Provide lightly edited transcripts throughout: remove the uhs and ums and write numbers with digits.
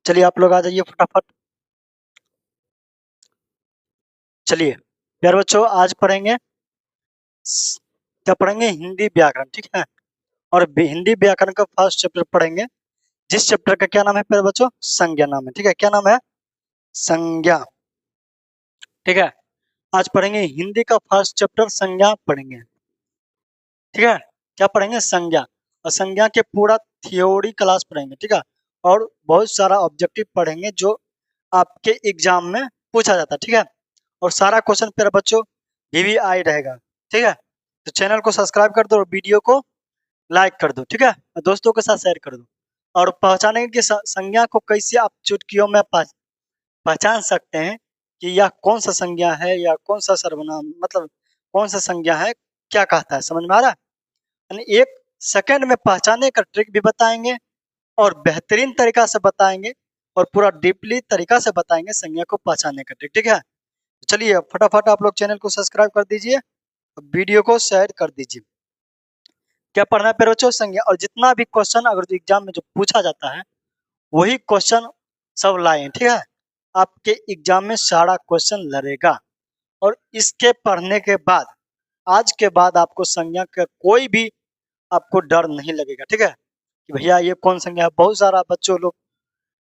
चलिए आप लोग आ जाइए फटाफट। चलिए प्यारे बच्चों, आज पढ़ेंगे क्या पढ़ेंगे? हिंदी व्याकरण, ठीक है। और हिंदी व्याकरण का फर्स्ट चैप्टर पढ़ेंगे, जिस चैप्टर का क्या नाम है प्यारे बच्चों? संज्ञा नाम है, ठीक है। क्या नाम है? संज्ञा, ठीक है। आज पढ़ेंगे हिंदी का फर्स्ट चैप्टर, संज्ञा पढ़ेंगे, ठीक है। क्या पढ़ेंगे? संज्ञा। और संज्ञा के पूरा थ्योरी क्लास पढ़ेंगे, ठीक है। और बहुत सारा ऑब्जेक्टिव पढ़ेंगे जो आपके एग्जाम में पूछा जाता है, ठीक है। और सारा क्वेश्चन प्यारे बच्चों VVI रहेगा, ठीक है। तो चैनल को सब्सक्राइब कर दो और वीडियो को लाइक कर दो, ठीक है। और दोस्तों के साथ शेयर कर दो। और पहचानेंगे कि संज्ञा को कैसे आप चुटकियों में पहचान सकते हैं कि यह कौन सा संज्ञा है या कौन सा सर्वनाम, मतलब कौन सा संज्ञा है, क्या कहता है, समझ में आ रहा है? यानी 1 सेकंड में पहचानने का ट्रिक भी बताएंगे और बेहतरीन तरीका से बताएंगे और पूरा डीपली तरीका से बताएंगे संज्ञा को पहचानने का ट्रिक, ठीक है। तो चलिए फटाफट आप लोग चैनल को सब्सक्राइब कर दीजिए, वीडियो को शेयर कर दीजिए। क्या पढ़ना है प्यारे बच्चों? संज्ञा। और जितना भी क्वेश्चन अगर एग्जाम में जो पूछा जाता है वही क्वेश्चन सब लाए, ठीक है। आपके एग्जाम में सारा क्वेश्चन लड़ेगा। और इसके पढ़ने के बाद, आज के बाद आपको संज्ञा का कोई भी आपको डर नहीं लगेगा, ठीक है। कि भैया ये कौन संज्ञा है। बहुत सारा बच्चों लोग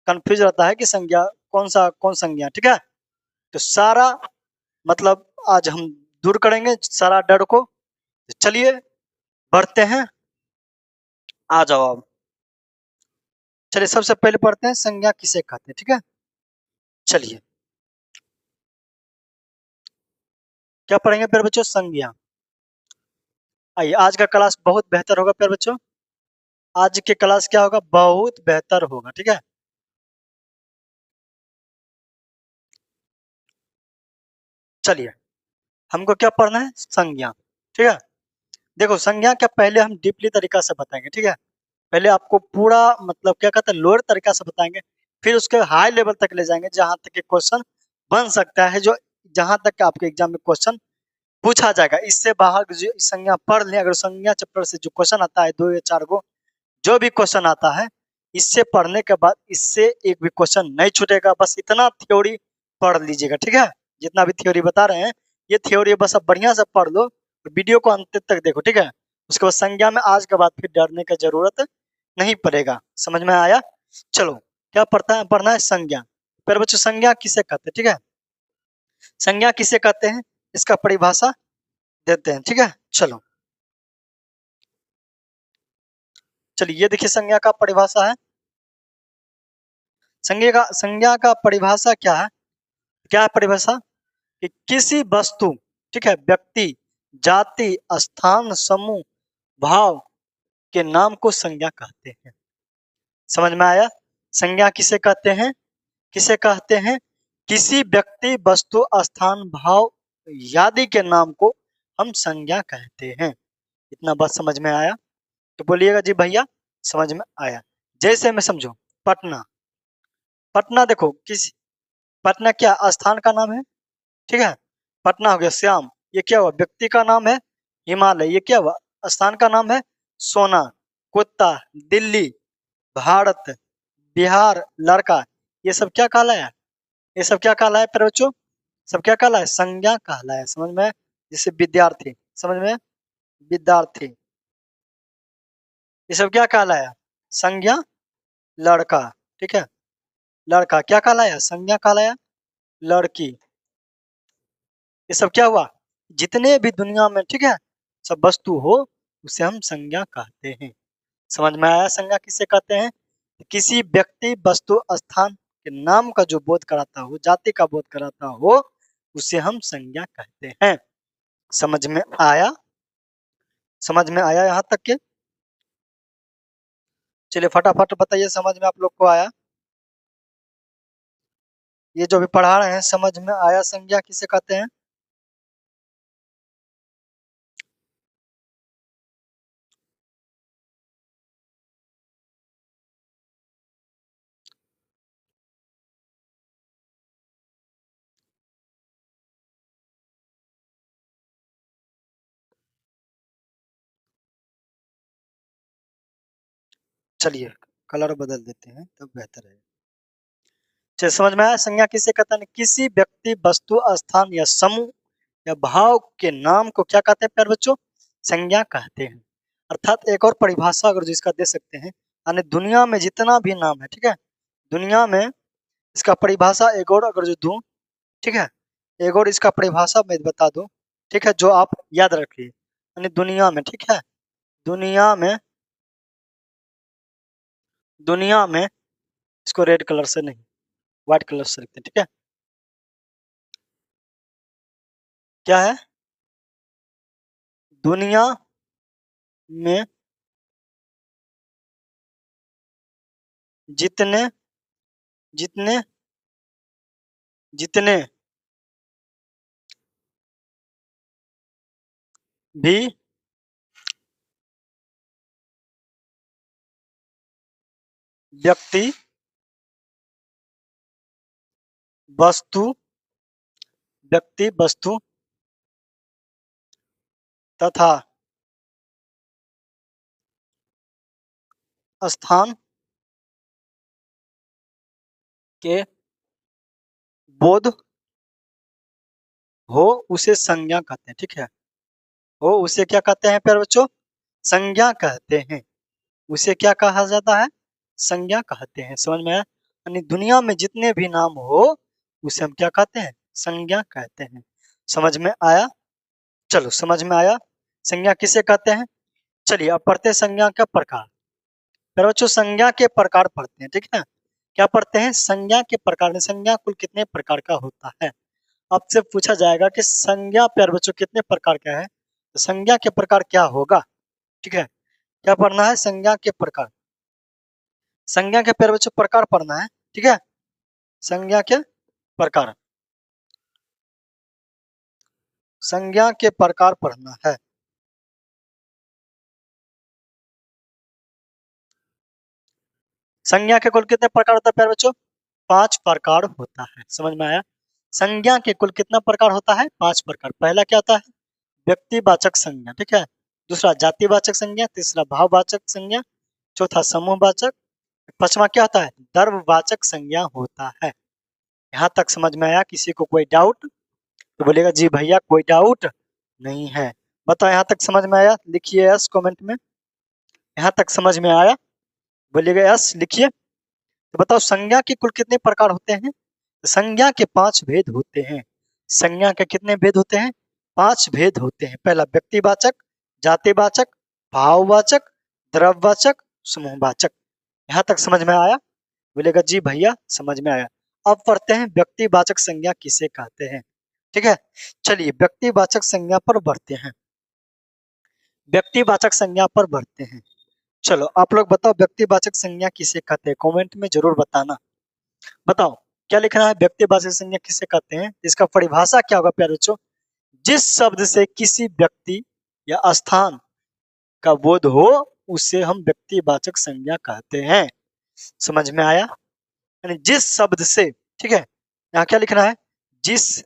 कंफ्यूज रहता है कि संज्ञा कौन संज्ञा, ठीक है। तो सारा मतलब आज हम दूर करेंगे सारा डर को। चलिए बढ़ते हैं, आ जाओ अब। चलिए सबसे पहले पढ़ते हैं संज्ञा किसे कहते हैं, ठीक है। चलिए क्या पढ़ेंगे प्यारे बच्चों? संज्ञा। आइए, आज का क्लास बहुत बेहतर होगा प्यारे बच्चों। आज के क्लास क्या होगा? बहुत बेहतर होगा, ठीक है। चलिए हमको क्या पढ़ना है? संज्ञा, ठीक है। देखो संज्ञा क्या पहले हम डीपली तरीका से बताएंगे, ठीक है। पहले आपको पूरा मतलब क्या कहते हैं लोअर तरीका से बताएंगे, फिर उसके हाई लेवल तक ले जाएंगे जहां तक क्वेश्चन बन सकता है, जो जहां तक आपके एग्जाम में क्वेश्चन पूछा जाएगा। इससे बाहर जो संज्ञा पढ़ लें, अगर संज्ञा चैप्टर से जो क्वेश्चन आता है 2 या 4 गो, जो भी क्वेश्चन आता है, इससे पढ़ने के बाद इससे एक भी क्वेश्चन नहीं छूटेगा। बस इतना थ्योरी पढ़ लीजिएगा, ठीक है। जितना भी थ्योरी बता रहे हैं ये थ्योरी बस अब बढ़िया से पढ़ लो, वीडियो को अंत तक देखो, ठीक है। उसके बाद संज्ञा में आज के बाद फिर डरने की जरूरत नहीं पड़ेगा। समझ में आया? चलो क्या पढ़ना है? संज्ञा। फिर बच्चों संज्ञा किसे कहते हैं, ठीक है। संज्ञा किसे कहते हैं इसका परिभाषा देते हैं, ठीक है। चलो चलिए ये देखिए संज्ञा का परिभाषा है। संज्ञा का परिभाषा क्या है? क्या है परिभाषा? कि किसी वस्तु, ठीक है, व्यक्ति, जाति, स्थान, समूह, भाव के नाम को संज्ञा कहते हैं। समझ में आया? संज्ञा किसे कहते हैं? किसे कहते हैं? किसी व्यक्ति, वस्तु, स्थान, भाव, आदि के नाम को हम संज्ञा कहते हैं। इतना बात समझ में आया? तो बोलिएगा जी भैया समझ में आया। जैसे मैं समझो, पटना। पटना देखो किस, पटना क्या स्थान का नाम है, ठीक है। पटना हो गया श्याम, ये क्या हुआ? व्यक्ति का नाम है। हिमालय, ये क्या हुआ? स्थान का नाम है। सोना, कुत्ता, दिल्ली, भारत, बिहार, लड़का, ये सब क्या कहलाया? ये सब क्या कहलाया प्यारे बच्चों? सब क्या कहलाया? संज्ञा कहलाया। समझ में? जैसे विद्यार्थी, समझ में? विद्यार्थी, ये सब क्या कहलाया? संज्ञा। लड़का, ठीक है। लड़का क्या कहलाया? संज्ञा कहलाया। लड़की, ये सब क्या हुआ? जितने भी दुनिया में, ठीक है, सब वस्तु हो उसे हम संज्ञा कहते हैं। समझ में आया? संज्ञा किसे कहते हैं? किसी व्यक्ति, वस्तु, स्थान के नाम का जो बोध कराता हो, जाति का बोध कराता हो, उसे हम संज्ञा कहते हैं। समझ में आया? समझ में आया यहाँ तक के? चलिए फटाफट बताइए समझ में आप लोग को आया? ये जो भी पढ़ा रहे हैं समझ में आया? संज्ञा किसे कहते हैं? चलिए कलर बदल देते हैं तब बेहतर है। चलिए समझ में आया। संज्ञा किसे कहते हैं? किसी व्यक्ति, वस्तु, स्थान या समूह या भाव के नाम को क्या कहते हैं प्यारे बच्चों? संज्ञा कहते हैं। अर्थात एक और परिभाषा अगर जो इसका दे सकते हैं, यानी दुनिया में जितना भी नाम है, ठीक है, दुनिया में इसका परिभाषा एक और अगर जो दूं, ठीक है, एक और इसका परिभाषा मैं बता दूं, ठीक है, जो आप याद रखिए। यानी दुनिया में, ठीक है, दुनिया में, दुनिया में, इसको रेड कलर से नहीं, व्हाइट कलर से लिखते हैं, ठीक है। क्या है? दुनिया में जितने जितने जितने भी व्यक्ति, वस्तु, व्यक्ति, वस्तु तथा स्थान के बोध हो उसे संज्ञा कहते हैं, ठीक है। हो उसे क्या कहते हैं प्यारे बच्चों? संज्ञा कहते हैं। उसे क्या कहा जाता है? संज्ञा कहते हैं। समझ में आया? यानी दुनिया में जितने भी नाम हो उसे हम क्या कहते हैं? संज्ञा कहते हैं। समझ में आया? चलो समझ में आया। संज्ञा किसे कहते हैं? चलिए अब पढ़ते हैं संज्ञा का प्रकार। प्यारे बच्चों संज्ञा के प्रकार पढ़ते हैं, ठीक है। क्या पढ़ते हैं? संज्ञा के प्रकार। संज्ञा कुल कितने प्रकार का होता है? आपसे पूछा जाएगा कि संज्ञा प्यारे बच्चों कितने प्रकार का है, तो संज्ञा के प्रकार क्या होगा, ठीक है। क्या पढ़ना है? संज्ञा के प्रकार। संज्ञा के प्यारे बच्चों प्रकार पढ़ना है, ठीक है। संज्ञा के प्रकार, संज्ञा के प्रकार पढ़ना है। संज्ञा के कुल कितने प्रकार होता है प्यारे बच्चों? 5 प्रकार होता है। समझ में आया? संज्ञा के कुल कितना प्रकार होता है? 5 प्रकार। पहला क्या होता है? व्यक्तिवाचक संज्ञा, ठीक है। दूसरा जातिवाचक संज्ञा, तीसरा भाववाचक संज्ञा, चौथा समूहवाचक, पांचवा क्या होता है? द्रव्यवाचक संज्ञा होता है। यहाँ तक समझ में आया? किसी को कोई डाउट तो बोलेगा जी भैया कोई डाउट नहीं है। बताओ यहाँ तक समझ में आया? लिखिए यस कमेंट में। यहाँ तक समझ में आया? बोलिएगा यस लिखिए। तो बताओ संज्ञा के कुल कितने प्रकार होते हैं? संज्ञा के 5 भेद होते हैं। संज्ञा के कितने भेद होते हैं? 5 भेद होते हैं। पहला व्यक्तिवाचक, जातिवाचक, भाववाचक, द्रव्यवाचक, समूहवाचक। यहाँ तक समझ में आया? बोलेगा जी भैया समझ में आया। अब पढ़ते हैं व्यक्तिवाचक संज्ञा किसे कहते हैं, ठीक है। चलिए व्यक्तिवाचक संज्ञा पर बढ़ते हैं। व्यक्तिवाचक संज्ञा पर बढ़ते हैं। चलो आप लोग बताओ व्यक्तिवाचक संज्ञा किसे कहते हैं? कमेंट में जरूर बताना। बताओ क्या लिखना है? व्यक्तिवाचक संज्ञा किसे कहते हैं? इसका परिभाषा क्या होगा प्यारे बच्चों? जिस शब्द से किसी व्यक्ति या स्थान का बोध हो उसे हम व्यक्तिवाचक संज्ञा कहते हैं। समझ में आया? यानी जिस शब्द से, ठीक है, यहाँ क्या लिखना है? जिस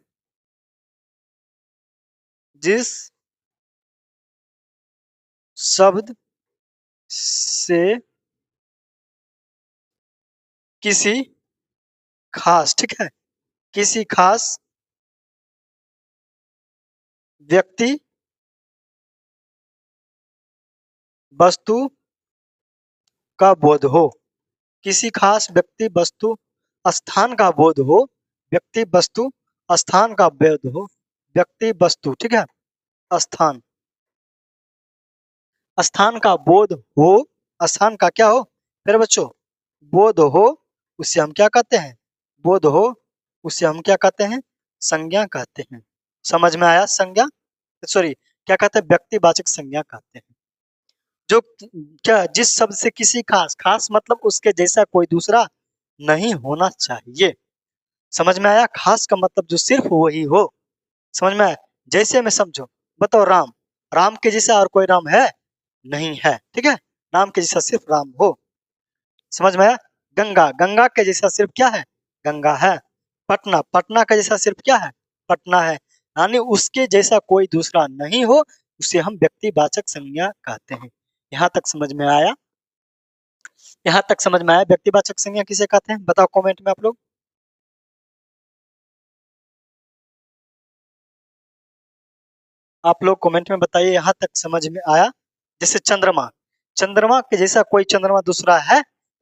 जिस शब्द से किसी खास, ठीक है, किसी खास व्यक्ति, वस्तु का बोध हो, किसी खास व्यक्ति, वस्तु, स्थान का बोध हो, व्यक्ति, वस्तु, स्थान का बोध हो, व्यक्ति, वस्तु, ठीक है, स्थान, स्थान का बोध हो, स्थान का क्या हो मेरे बच्चों? बोध हो उसे हम क्या कहते हैं? बोध हो उसे हम क्या कहते हैं? संज्ञा कहते हैं। समझ में आया? संज्ञा, सॉरी क्या कहते हैं? व्यक्तिवाचक संज्ञा कहते हैं। जो क्या, जिस शब्द से किसी खास, खास मतलब उसके जैसा कोई दूसरा नहीं होना चाहिए। समझ में आया? खास का मतलब जो सिर्फ वही हो। समझ में आया? जैसे में समझो, बताओ राम, राम के जैसा और कोई राम है? नहीं है, ठीक है। राम के जैसा सिर्फ राम हो। समझ में आया? गंगा, गंगा के जैसा सिर्फ क्या है? गंगा है। पटना, पटना का जैसा सिर्फ क्या है? पटना है। यानी उसके जैसा कोई दूसरा नहीं हो उसे हम व्यक्तिवाचक संज्ञा कहते हैं। यहाँ तक समझ में आया? यहाँ तक समझ में आया? व्यक्तिवाचक संज्ञा किसे कहते हैं? बताओ कमेंट में आप लोग। आप लोग कमेंट में बताइए यहाँ तक समझ में आया। जैसे चंद्रमा, चंद्रमा के जैसा कोई चंद्रमा दूसरा है?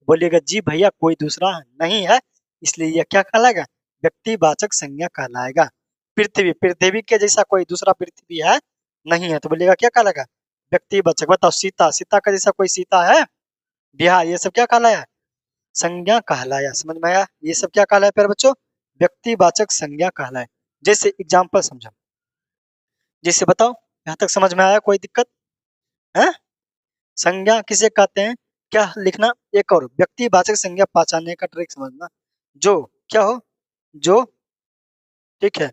बोलिएगा जी भैया कोई दूसरा नहीं है, इसलिए यह क्या कहलाएगा? व्यक्तिवाचक संज्ञा कहलाएगा। पृथ्वी, पृथ्वी के जैसा कोई दूसरा पृथ्वी है? नहीं है, तो बोलिएगा क्या कहलाएगा? व्यक्तिवाचक। बताओ सीता, सीता का जैसा कोई सीता है? बिहार, ये सब क्या कहलाया? संज्ञा कहलाया। समझ में आया? ये सब क्या कहलाया प्यारे बच्चों? व्यक्तिवाचक संज्ञा कहलाए। जैसे एग्जाम्पल समझो, जैसे बताओ, यहाँ तक समझ में आया? कोई दिक्कत है? संज्ञा किसे कहते हैं? क्या लिखना? एक और व्यक्तिवाचक संज्ञा पहचानने का ट्रिक समझना। जो क्या हो? जो, ठीक है,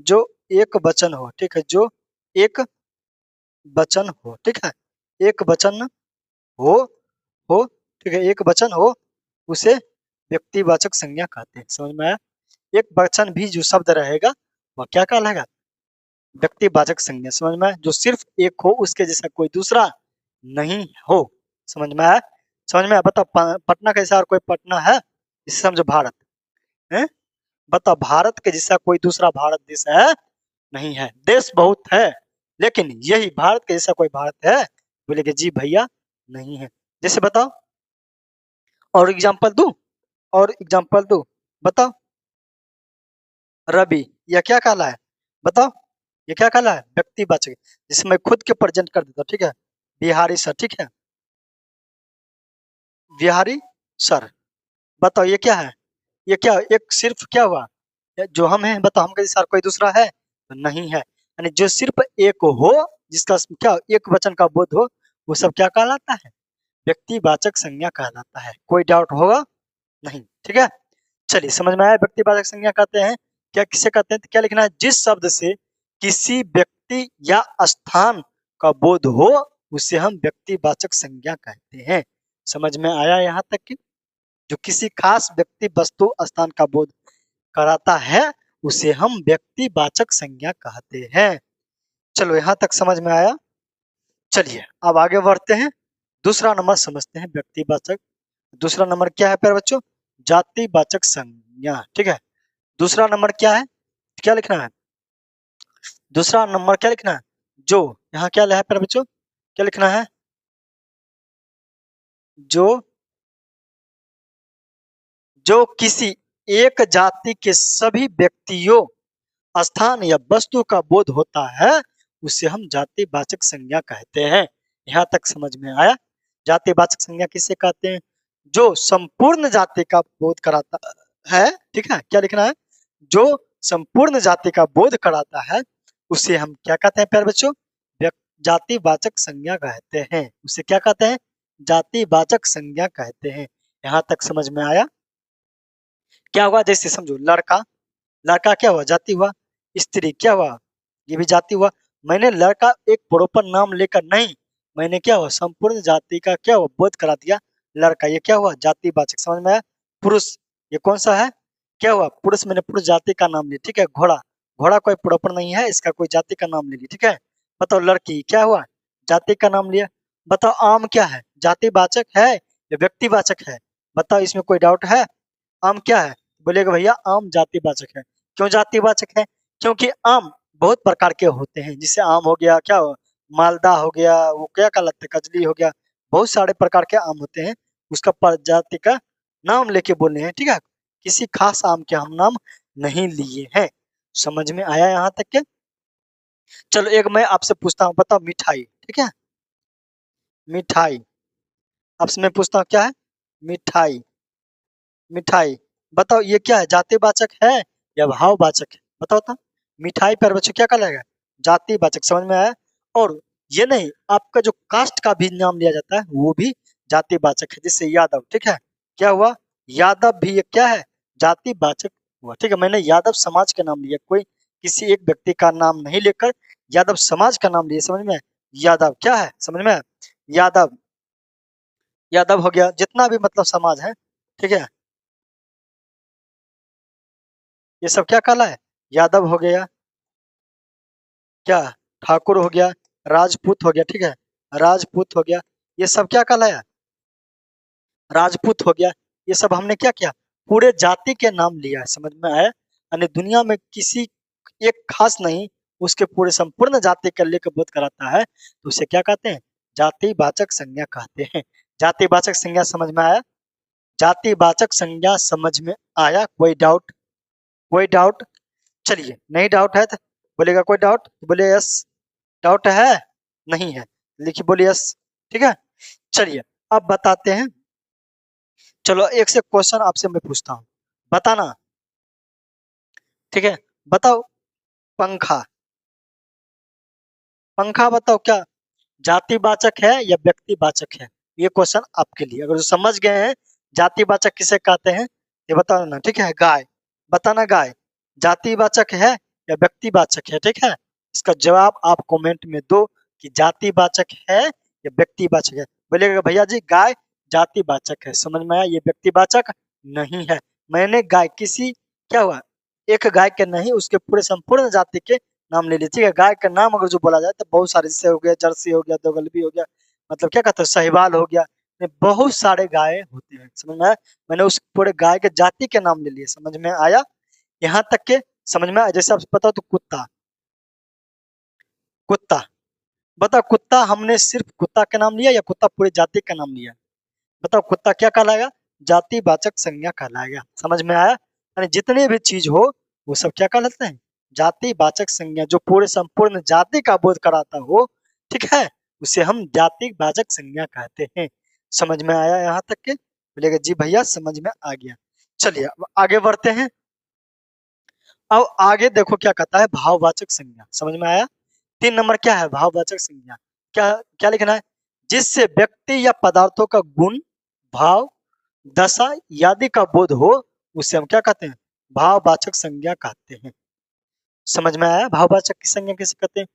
जो एक वचन हो, ठीक है, जो एक वचन हो, ठीक है, एक वचन हो, हो, ठीक है, एक वचन हो, उसे व्यक्तिवाचक संज्ञा कहते हैं। समझ में आया? एक वचन भी जो शब्द रहेगा वह क्या कहलाएगा? व्यक्तिवाचक संज्ञा। समझ में आया? जो सिर्फ एक हो, उसके जैसा कोई दूसरा नहीं हो। समझ में आया? समझ में आया? बताओ पटना कैसा और कोई पटना है? इसे समझो भारत है। बताओ भारत के जैसा कोई दूसरा भारत देश है? नहीं है। देश बहुत है, लेकिन यही भारत के जैसा कोई भारत है? बोले कि जी भैया नहीं है। जैसे बताओ, और एग्जाम्पल दू, और एग्जाम्पल दू, बताओ। रवि, यह क्या कहला है? बताओ, ये क्या कहला है? व्यक्तिवाचक। जिसमें मैं खुद के प्रेजेंट कर देता हूँ, ठीक है। बिहारी सर, ठीक है, बिहारी सर। बताओ ये क्या है? ये क्या, एक सिर्फ क्या हुआ? जो हम हैं, बताओ हम जैसा कोई दूसरा है? तो नहीं है। यानी जो सिर्फ एक हो, जिसका क्या एक वचन का बोध हो, वो सब क्या कहलाता है? व्यक्तिवाचक संज्ञा कहलाता है। कोई डाउट होगा? नहीं, ठीक है। चलिए समझ में आया? व्यक्तिवाचक संज्ञा कहते हैं क्या, किसे कहते हैं? तो क्या लिखना है? जिस शब्द से किसी व्यक्ति या स्थान का बोध हो, उसे हम व्यक्तिवाचक संज्ञा कहते हैं। समझ में आया यहाँ तक? कि जो किसी खास व्यक्ति, वस्तु, स्थान का बोध कराता है, उसे हम व्यक्तिवाचक संज्ञा कहते हैं। चलो यहाँ तक समझ में आया? चलिए अब आगे बढ़ते हैं। दूसरा नंबर समझते हैं व्यक्तिवाचक। दूसरा नंबर क्या है प्यारे बच्चों? जातिवाचक संज्ञा, ठीक है। दूसरा नंबर क्या है? क्या लिखना है? दूसरा नंबर क्या लिखना है? जो, यहाँ क्या है प्यारे बच्चों? क्या लिखना है? जो, जो किसी एक जाति के सभी व्यक्तियों, स्थान या वस्तु का बोध होता है, उसे हम जातिवाचक संज्ञा कहते हैं। यहाँ तक समझ में आया? जातिवाचक संज्ञा किसे कहते हैं? जो संपूर्ण जाति का बोध कराता है, ठीक है। क्या लिखना है? जो संपूर्ण जाति का बोध कराता है, उसे हम क्या कहते हैं प्यारे बच्चों? जातिवाचक संज्ञा कहते हैं। उसे क्या कहते हैं? जातिवाचक संज्ञा कहते हैं। यहाँ तक समझ में आया? क्या हुआ? जैसे समझो, लड़का, लड़का क्या हुआ? जाति हुआ। स्त्री क्या हुआ? ये भी जाति हुआ। मैंने लड़का एक प्रॉपर नाम लेकर नहीं, मैंने क्या हुआ? संपूर्ण जाति का क्या हुआ? बोध करा दिया। लड़का, ये क्या हुआ? जातिवाचक। समझ में आया? पुरुष, ये कौन सा है? क्या हुआ? पुरुष, मैंने पुरुष जाति का नाम लिया, ठीक है। घोड़ा, घोड़ा कोई प्रॉपर नहीं है, इसका कोई जाति का नाम ले लिया, ठीक है। बताओ लड़की क्या हुआ? जाति का नाम लिया। बताओ आम क्या है? जातिवाचक है या व्यक्तिवाचक है? बताओ, इसमें कोई डाउट है? आम क्या है? बोलेगा भैया आम जातिवाचक है। क्यों जातिवाचक है? क्योंकि आम बहुत प्रकार के होते हैं। जैसे आम हो गया, क्या हो, मालदा हो गया, वो क्या कहलाते हैं, कजली हो गया, बहुत सारे प्रकार के आम होते हैं। उसका प्रजाति का नाम लेके बोले हैं, ठीक है। किसी खास आम के हम नाम नहीं लिए हैं। समझ में आया यहाँ तक के? चलो एक मैं आपसे पूछता हूँ, बताओ मिठाई, ठीक है। मिठाई, आपसे मैं पूछता हूँ क्या है? मिठाई, मिठाई। बताओ ये क्या है? जातिवाचक है या भाववाचक है? बताओ तो। मिठाई पर बच्चों क्या कहलाएगा? जातिवाचक। समझ में आया? और ये नहीं, आपका जो कास्ट का भी नाम लिया जाता है वो भी जातिवाचक है। जैसे यादव, ठीक है, क्या हुआ? यादव भी एक क्या है? जातिवाचक हुआ, ठीक है। मैंने यादव समाज का नाम लिया, कोई किसी एक व्यक्ति का नाम नहीं लेकर यादव समाज का नाम लिया। समझ में? यादव क्या है? समझ में? यादव, यादव हो गया, जितना भी मतलब समाज है, ठीक है, ये सब क्या कहला है? यादव हो गया, क्या, ठाकुर हो गया, राजपूत हो गया, ठीक है, राजपूत हो गया, ये सब क्या कहलाया? राजपूत हो गया। ये सब हमने क्या किया? पूरे जाति के नाम लिया है। समझ में आया? यानी दुनिया में किसी एक खास नहीं, उसके पूरे संपूर्ण जाति के लिए बोध कराता है तो उसे क्या कहते हैं? जातिवाचक संज्ञा कहते हैं। जातिवाचक संज्ञा समझ में आया? जातिवाचक संज्ञा समझ में आया? कोई डाउट? कोई डाउट? चलिए, नहीं डाउट है तो बोलेगा कोई डाउट, तो बोलिए यस। डाउट है? नहीं है, लिखिए, बोलिए यस। ठीक है, चलिए अब बताते हैं। चलो एक से क्वेश्चन आपसे मैं पूछता हूँ, बताना। ठीक है, बताओ, पंखा। पंखा बताओ क्या जातिवाचक है या व्यक्तिवाचक है? ये क्वेश्चन आपके लिए, अगर जो समझ गए हैं जातिवाचक किसे कहते हैं ये बताओ ना। ठीक है, गाय, बताना गाय जातिवाचक है या व्यक्तिवाचक है? ठीक है, इसका जवाब आप कमेंट में दो कि जातिवाचक है या व्यक्तिवाचक है। बोलेगा भैया जी गाय जातिवाचक है, समझ में आया? ये व्यक्तिवाचक नहीं है। मैंने गाय किसी, क्या हुआ, एक गाय के नहीं, उसके पूरे संपूर्ण जाति के नाम ले ली। ठीक है, गाय का नाम अगर जो बोला जाए तो बहुत सारे, जैसे हो गया जर्सी, हो गया दोगलबी, हो गया मतलब क्या कहते हैं साहिवाल, हो गया, ये बहुत सारे गाय होते हैं, समझ में आया? मैंने उस पूरे गाय के जाति के नाम ले लिए, समझ में आया? यहाँ तक के समझ में आया? जैसे आपको पता हो तो कुत्ता, कुत्ता, बताओ कुत्ता हमने सिर्फ कुत्ता का नाम लिया या कुत्ता पूरे जाति का नाम लिया? बताओ कुत्ता क्या कहलाएगा? जातिवाचक संज्ञा कहलाएगा, समझ में आया? यानी जितने भी चीज हो वो सब क्या कहलाते हैं? जातिवाचक संज्ञा, जो पूरे संपूर्ण जाति का बोध कराता हो, ठीक है, उसे हम जातिवाचक संज्ञा कहते हैं। समझ में आया यहाँ तक के? बोलेगा जी भैया समझ में आ गया। चलिए अब आगे बढ़ते हैं। अब आगे देखो क्या कहता है भाववाचक संज्ञा, समझ में आया? 3 नंबर क्या है? भाववाचक संज्ञा। क्या क्या लिखना है? जिससे व्यक्ति या पदार्थों का गुण, भाव, दशा आदि का बोध हो उसे हम क्या कहते हैं? भाववाचक संज्ञा कहते हैं। समझ में आया? भाववाचक की संज्ञा किसे कहते हैं?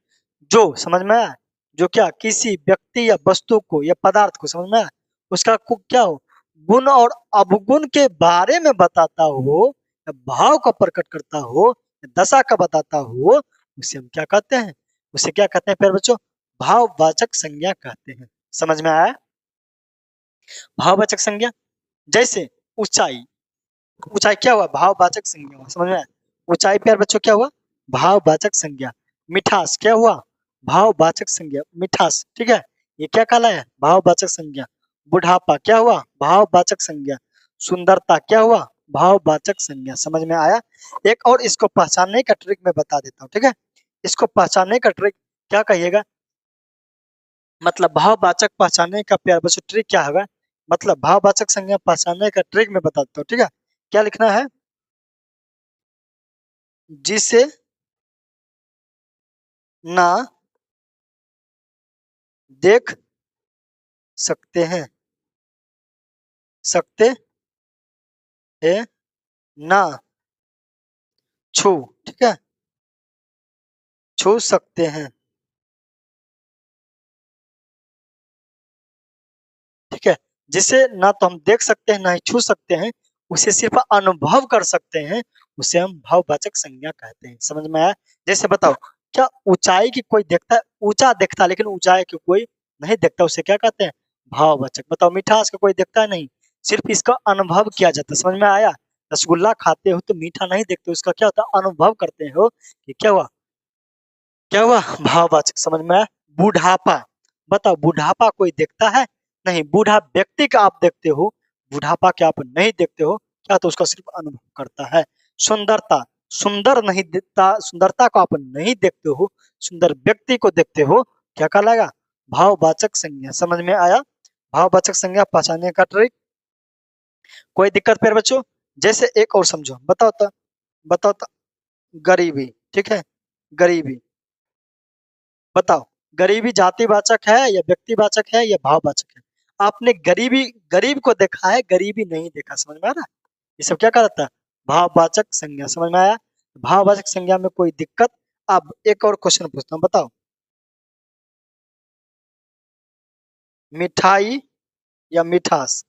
जो, समझ में आया? जो क्या किसी व्यक्ति या वस्तु को या पदार्थ को, समझ में आया, उसका क्या हो, गुण और अवगुण के बारे में बताता हो, भाव का प्रकट करता हो, दशा का बताता हो, उसे हम क्या कहते हैं? उसे क्या कहते हैं प्यारे बच्चों? भाववाचक संज्ञा कहते हैं। समझ में आया? भाववाचक संज्ञा, जैसे ऊंचाई, ऊंचाई क्या हुआ? भाववाचक संज्ञा हुआ, समझ में आया? ऊंचाई प्यारे बच्चों क्या हुआ? भाववाचक संज्ञा। मिठास क्या हुआ? भाववाचक संज्ञा, मिठास, ठीक है, ये क्या कहला है? भाववाचक संज्ञा। बुढ़ापा क्या हुआ? भाववाचक संज्ञा। सुंदरता क्या हुआ? भाववाचक संज्ञा। समझ में आया? एक और इसको पहचानने का ट्रिक मैं बता देता हूँ, ठीक है, इसको पहचानने का ट्रिक क्या कहिएगा? मतलब भाववाचक पहचानने का प्यार बच्चों ट्रिक क्या होगा? मतलब भाववाचक संज्ञा पहचानने का ट्रिक मैं बताता हूँ, ठीक है, क्या लिखना है? जिसे ना देख सकते हैं, सकते हैं, ना छू, ठीक है, छू सकते हैं, ठीक है, जिसे ना तो हम देख सकते हैं ना ही छू सकते हैं, उसे सिर्फ अनुभव कर सकते हैं, उसे हम भाववाचक संज्ञा कहते हैं। समझ में आया? जैसे बताओ, क्या ऊंचाई की कोई देखता है? ऊंचा देखता है लेकिन ऊंचाई की कोई नहीं देखता, उसे क्या कहते हैं? भाववाचक। बताओ मिठास का कोई देखता है? नहीं, सिर्फ इसका अनुभव किया जाता है। समझ में आया? रसगुल्ला खाते हो तो मीठा नहीं देखते, उसका क्या होता है? अनुभव करते हो कि क्या हुआ, क्या हुआ, भाववाचक। समझ में आया? बुढ़ापा, बताओ बुढ़ापा कोई देखता है? नहीं, बूढ़ा व्यक्ति का आप देखते हो, बुढ़ापा क्या आप नहीं देखते हो, क्या तो उसका सिर्फ अनुभव करता है। सुंदरता, सुंदर नहीं दिखता, सुंदरता को आप नहीं देखते हो, सुंदर व्यक्ति को देखते हो, क्या कहलाएगा? भाववाचक संज्ञा। समझ में आया? भाववाचक संज्ञा पहचानने का ट्रिक। कोई दिक्कत फिर बच्चों? जैसे एक और समझो, बताओ तो, बताओ तो, गरीबी, ठीक है, गरीबी, बताओ गरीबी जातिवाचक है या व्यक्तिवाचक है या भाववाचक है? आपने गरीबी, गरीब को देखा है, गरीबी नहीं देखा, समझ में आ रहा है? ये सब क्या कहता है? भाववाचक संज्ञा। समझ में आया? भाववाचक संज्ञा में कोई दिक्कत? अब एक और क्वेश्चन पूछता हूँ, बताओ मिठाई या मिठास?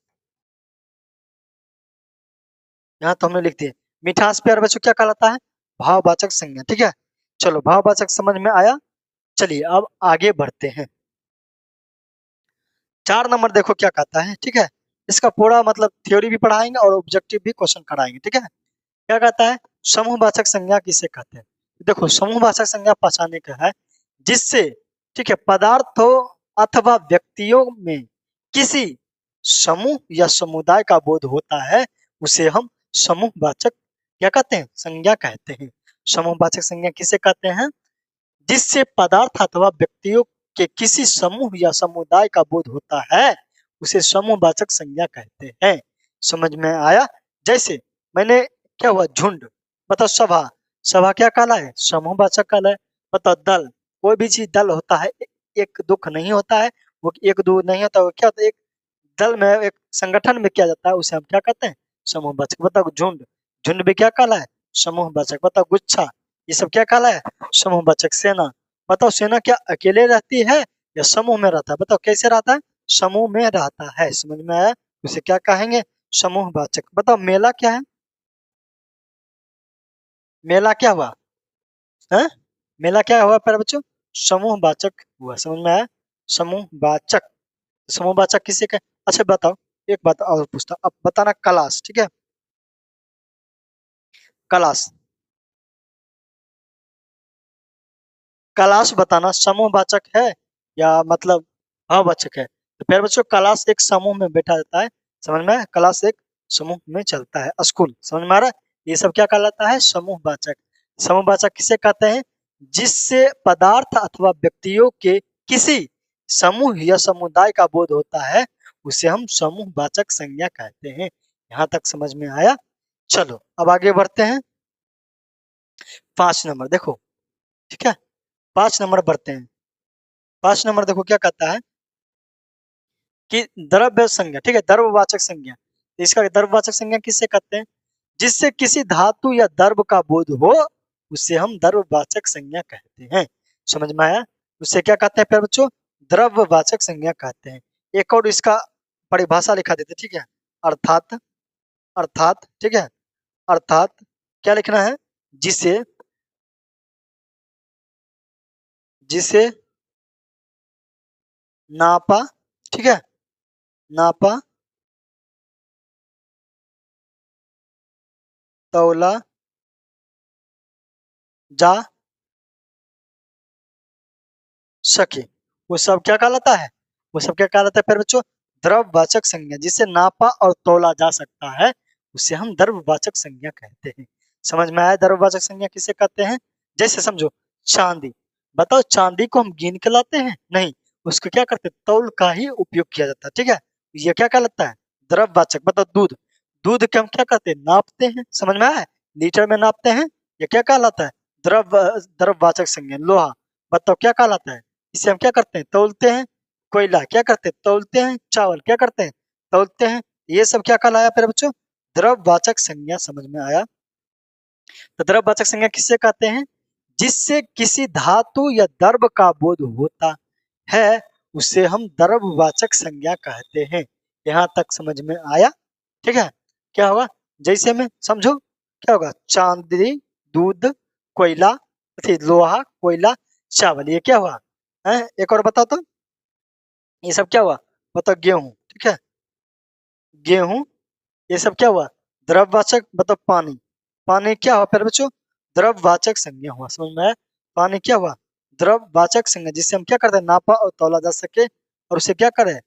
यहाँ तो हमने लिख दिया मिठास, प्यारे बच्चों क्या कहलाता है? भाववाचक संज्ञा, ठीक है। चलो भाववाचक समझ में आया। चलिए अब आगे बढ़ते हैं। 4 नंबर देखो क्या कहता है, ठीक है, इसका पूरा मतलब थ्योरी भी पढ़ाएंगे और ऑब्जेक्टिव भी क्वेश्चन कराएंगे, ठीक है। क्या कहता है? समूहवाचक संज्ञा किसे कहते हैं? देखो समूहवाचक संज्ञा पहचानने का है जिससे, ठीक है, पदार्थों अथवा व्यक्तियों में किसी समूह या समुदाय का बोध होता है, उसे हम समूहवाचक क्या कहते हैं, संज्ञा कहते हैं। समूहवाचक संज्ञा किसे कहते हैं? जिससे पदार्थ अथवा व्यक्तियों के किसी समूह या समुदाय का बोध होता है, उसे समूहवाचक संज्ञा कहते हैं। समझ में आया? जैसे मैंने, क्या हुआ, झुंड, बताओ, सभा, सभा क्या काला है, समूहवाचक काला है। बताओ दल, कोई भी चीज दल होता है, एक दुख नहीं होता है, वो एक दो नहीं होता, वो क्या होता है, एक दल में, एक संगठन में किया जाता है, उसे हम क्या कहते हैं, समूहवाचक। बताओ झुंड, झुंड भी क्या काला है, समूहवाचक। बताओ गुच्छा, ये सब क्या काला है, समूहवाचक। सेना, बताओ सेना क्या अकेले रहती है या समूह में रहता है? बताओ कैसे रहता है, समूह में रहता है। समझ में आया? उसे क्या कहेंगे, समूहवाचक। बताओ मेला क्या है, मेला क्या हुआ है, मेला क्या हुआ प्यारे बच्चों, समूहवाचक हुआ। समझ में आया? समूहवाचक, समूहवाचक किसे कहे? अच्छा बताओ, एक बात और पूछता, अब बताना, क्लास, ठीक है, क्लास, क्लास बताना समूहवाचक है या मतलब अवाचक है? तो प्यारे बच्चों क्लास एक समूह में बैठा जाता है, समझ में आया? क्लास एक समूह में चलता है, स्कूल, समझ में आ रहा है? ये सब क्या कहलाता है, समूहवाचक। समूहवाचक किसे कहते हैं? जिससे पदार्थ अथवा व्यक्तियों के किसी समूह या समुदाय का बोध होता है, उसे हम समूहवाचक संज्ञा कहते हैं। यहाँ तक समझ में आया? चलो अब आगे बढ़ते हैं। 5 नंबर देखो, ठीक है, 5 नंबर बढ़ते हैं। 5 नंबर देखो क्या कहता है कि द्रव्य संज्ञा, ठीक है, द्रव्यवाचक संज्ञा। इसका द्रव्यवाचक संज्ञा किससे कहते हैं? जिससे किसी धातु या द्रव्य का बोध हो, उसे हम द्रव्यवाचक संज्ञा कहते हैं। समझ में आया? उसे क्या कहते हैं प्यारे बच्चों? द्रव्यवाचक संज्ञा कहते हैं। एक और इसका परिभाषा लिखा देते, ठीक है, अर्थात, अर्थात, ठीक है, अर्थात क्या लिखना है, जिसे, जिसे नापा, ठीक है, नापा, तौला जा सके, वो सब क्या कहलाता है, वो सब क्या कहलाता है फिर बच्चों? द्रव्यवाचक संज्ञा। जिसे नापा और तौला जा सकता है, उसे हम द्रव्यवाचक संज्ञा कहते हैं। समझ में आया द्रव्यवाचक संज्ञा किसे कहते हैं? जैसे समझो चांदी, बताओ चांदी को हम गिन के लाते हैं, नहीं, उसको क्या करते हैं, तौल का ही उपयोग किया जाता है, ठीक है, ये क्या कहलाता है, द्रव्यवाचक। बताओ दूध, दूध के हम क्या करते हैं, नापते हैं, समझ में आया, लीटर में नापते हैं, ये क्या कहलाता है, द्रव द्रव्यवाचक संज्ञा। लोहा, बताओ क्या कहलाता है, इसे हम क्या करते हैं, तौलते हैं। कोयला क्या करते हैं, तौलते हैं। चावल क्या करते हैं, तौलते हैं। ये सब क्या कहलाया फिर बच्चों? द्रव्यवाचक संज्ञा। समझ में आया? तो द्रव्यवाचक संज्ञा किससे कहते हैं? जिससे किसी धातु या द्रव्य का बोध होता है, उसे हम द्रव्यवाचक संज्ञा कहते हैं। यहाँ तक समझ में आया? ठीक है, क्या होगा, जैसे में समझो, क्या होगा, चांदी, दूध, कोयला, लोहा, कोयला, चावल, ये क्या हुआ है? एक और बताओ तो, ये सब क्या हुआ, बताओ, गेहूं, ठीक है, गेहूं, ये सब क्या हुआ, द्रववाचक। बताओ पानी, पानी क्या हुआ फिर बच्चों? द्रववाचक संज्ञा हुआ। समझ में आया? पानी क्या हुआ, द्रववाचक संज्ञा, जिससे हम क्या करते हैं, नापा और तौला जा सके, और उसे क्या करें,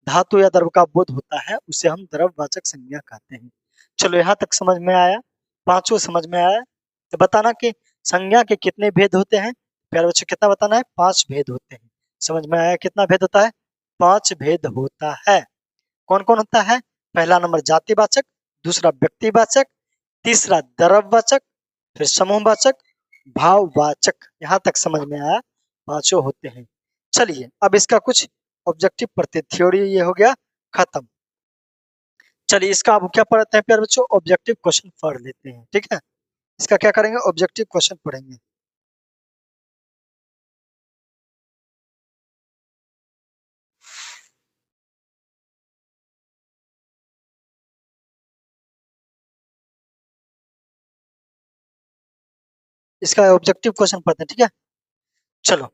धातु या द्रव का बोध होता है, उसे हम द्रववाचक संज्ञा कहते हैं। चलो यहाँ तक समझ में आया? पांचों समझ में आया? तो बताना कि संज्ञा के कितने भेद होते हैं? प्यारे बच्चों कितना बताना है? 5 भेद होते हैं। समझ में आया? कितना भेद होता है? 5 भेद होता है। कौन कौन होता है? पहला नंबर जातिवाचक, दूसरा व्यक्तिवाचक, तीसरा द्रव्यवाचक, फिर समूहवाचक, भाववाचक। यहाँ तक समझ में आया? पांचों होते हैं। चलिए अब इसका कुछ ऑब्जेक्टिव पढ़ते, थ्योरी ये हो गया खत्म। चलिए इसका अब क्या पढ़ते हैं प्यारे बच्चों? ऑब्जेक्टिव क्वेश्चन पढ़ लेते हैं, ठीक है। इसका क्या करेंगे? ऑब्जेक्टिव क्वेश्चन पढ़ेंगे। इसका ऑब्जेक्टिव क्वेश्चन पढ़ते हैं, ठीक है, चलो।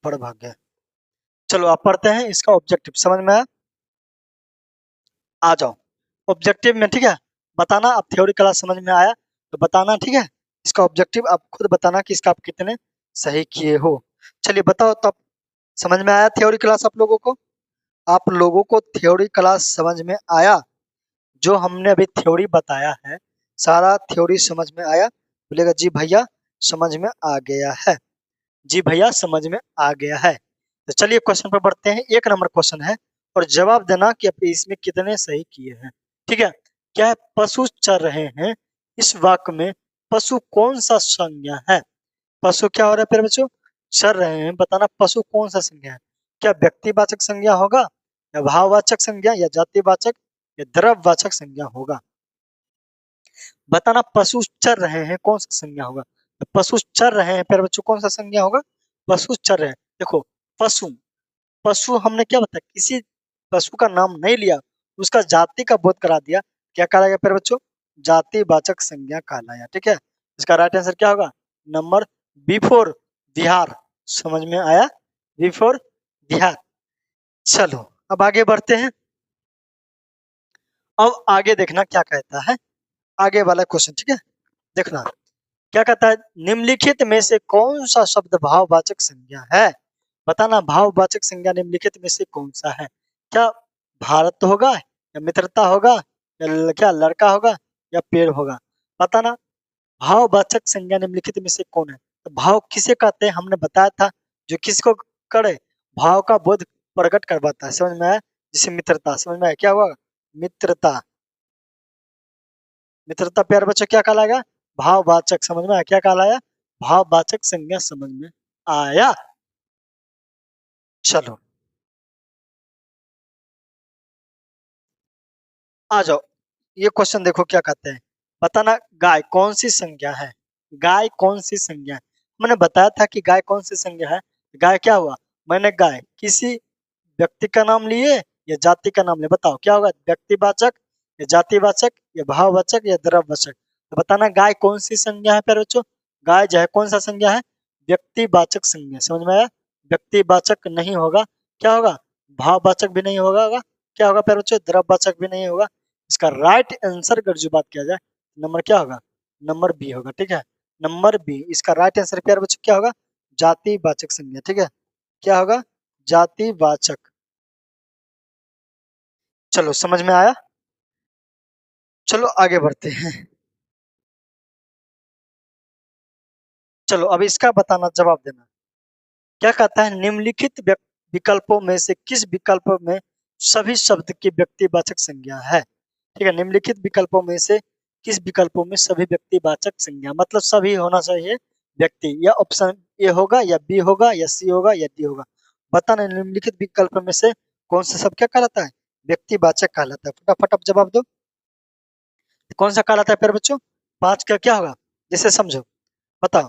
बड़ भाग्य। चलो आप पढ़ते हैं इसका ऑब्जेक्टिव, समझ में आया? आ जाओ ऑब्जेक्टिव में, ठीक है। बताना अब थ्योरी क्लास समझ में आया तो बताना, ठीक है। इसका ऑब्जेक्टिव आप खुद बताना कि इसका आप कितने सही किए हो। चलिए बताओ तब, समझ में आया थ्योरी क्लास आप लोगों को? आप लोगों को थ्योरी क्लास समझ में आया? जो हमने अभी थ्योरी बताया है, सारा थ्योरी समझ में आया? बोलेगा जी भैया समझ में आ गया है, जी भैया समझ में आ गया है। तो चलिए क्वेश्चन पर बढ़ते हैं। 1 नंबर क्वेश्चन है और जवाब देना कि आप इसमें कितने सही किए हैं, ठीक है। क्या है? पशु चर रहे हैं, इस वाक्य में पशु कौन सा संज्ञा है? पशु क्या हो रहा है प्यारे बच्चों? चर रहे हैं, बताना पशु कौन सा संज्ञा है? क्या व्यक्तिवाचक संज्ञा होगा, या भाववाचक संज्ञा, या जातिवाचक, या द्रव्यवाचक संज्ञा होगा? बताना पशु चर रहे हैं कौन सा संज्ञा होगा? तो पशु चर रहे हैं प्यारे बच्चों, कौन सा संज्ञा होगा? पशु चर रहे हैं। देखो पशु, पशु हमने क्या बताया, किसी पशु का नाम नहीं लिया, उसका जाति का बोध करा दिया, क्या कहलाएगा प्यारे बच्चों? जातिवाचक संज्ञा कहलाया, ठीक है। इसका राइट आंसर क्या होगा? Number before Bihar. समझ में आया? बिफोर बिहार। चलो अब आगे बढ़ते हैं। अब आगे देखना क्या कहता है आगे वाला क्वेश्चन, ठीक है। देखना क्या कहता है, निम्नलिखित में से कौन सा शब्द भाववाचक संज्ञा है? बताना भाववाचक संज्ञा निम्नलिखित में से कौन सा है? क्या भारत होगा, या मित्रता होगा, या क्या लड़का होगा, या पेड़ होगा? बताना भाववाचक संज्ञा निम्नलिखित में से कौन है? तो भाव किसे कहते हैं हमने बताया था, जो किसको करे, भाव का बोध प्रकट करवाता है, समझ में आया? जिसे मित्रता, समझ में आया क्या हुआ? मित्रता। मित्रता प्यार बच्चों क्या कहलाएगा? भाववाचक। समझ में आया क्या कहलाया? भाववाचक संज्ञा। समझ में आया? चलो आ जाओ, ये क्वेश्चन देखो क्या कहते हैं। बताना गाय कौन सी संज्ञा है? गाय कौन सी संज्ञा है? मैंने बताया था कि गाय कौन सी संज्ञा है। गाय क्या हुआ? मैंने गाय किसी व्यक्ति का नाम लिए या जाति का नाम लिए, बताओ क्या होगा? व्यक्तिवाचक, या जातिवाचक, या भाववाचक, या द्रव्यवाचक? तो बताना गाय कौन सी संज्ञा है प्यारे बच्चों? गाय जो है कौन सा संज्ञा है? व्यक्तिवाचक संज्ञा। समझ में आया? व्यक्तिवाचक नहीं होगा, क्या होगा? भाववाचक भी नहीं होगा, क्या होगा प्यारे बच्चों? द्रव्यवाचक भी नहीं होगा। इसका राइट आंसर अगर जो बात किया जाए, नंबर क्या होगा? नंबर बी होगा, ठीक है। नंबर बी इसका राइट आंसर प्यारे बच्चों क्या होगा? जातिवाचक संज्ञा, ठीक है। क्या होगा? जातिवाचक। चलो समझ में आया? चलो आगे बढ़ते हैं। चलो अब इसका बताना, जवाब देना। क्या कहता है, निम्नलिखित विकल्पों में से किस विकल्प में सभी शब्द की व्यक्तिवाचक संज्ञा है? ठीक है, निम्नलिखित विकल्पों में से किस विकल्पों में सभी व्यक्तिवाचक संज्ञा, मतलब सभी होना चाहिए व्यक्ति, या ऑप्शन ए होगा, या बी होगा, या सी होगा, या डी होगा? बताना निम्नलिखित विकल्प में से कौन सा सब क्या कहलाता है? व्यक्तिवाचक कहलाता है। फटाफट अब जवाब दो, कौन सा कहलाता है फिर बच्चों? 5 का क्या होगा? जैसे समझो, बताओ।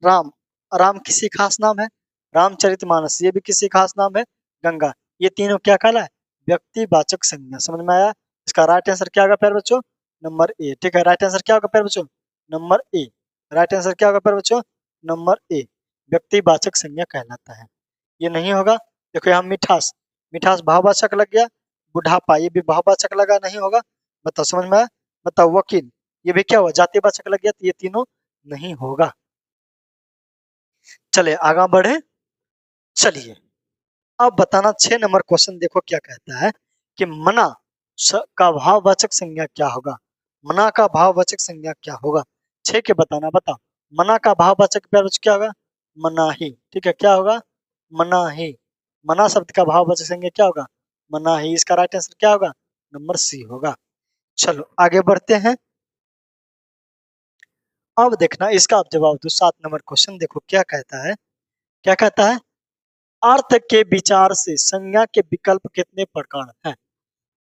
राम, राम किसी खास नाम है। रामचरितमानस ये भी किसी खास नाम है। गंगा, ये तीनों क्या कहला है? व्यक्तिवाचक संज्ञा। समझ में आया? इसका राइट आंसर क्या होगा प्यारे बच्चों? नंबर ए, ठीक है। राइट आंसर क्या होगा प्यारे बच्चों? Number A. राइट आंसर क्या होगा प्यारे बच्चों? नंबर ए, व्यक्तिवाचक संज्ञा कहलाता है। ये नहीं होगा। देखो यहाँ मिठास, मिठास भाववाचक लग गया। बुढ़ापा ये भी भाववाचक लगा, नहीं होगा। बताओ समझ में आया? बताओ वकील, ये भी क्या हुआ? जातिवाचक लग गया, तो ये तीनों नहीं होगा। चले आगा बढ़े। चलिए अब बताना 6 नंबर क्वेश्चन देखो क्या कहता है कि मना का भाववाचक संज्ञा क्या होगा? मना का भाववाचक संज्ञा क्या होगा? 6 के बताना, बताओ। मना का भाववाचक क्या होगा? मनाही, ठीक है। क्या होगा? मनाही। मना शब्द का भाववाचक संज्ञा क्या होगा? मनाही। इसका राइट आंसर क्या होगा? नंबर सी होगा। चलो आगे बढ़ते हैं। अब देखना इसका आप जवाब दो। 7 नंबर क्वेश्चन देखो क्या कहता है। क्या कहता है, अर्थ के विचार से संज्ञा के विकल्प कितने प्रकार हैं?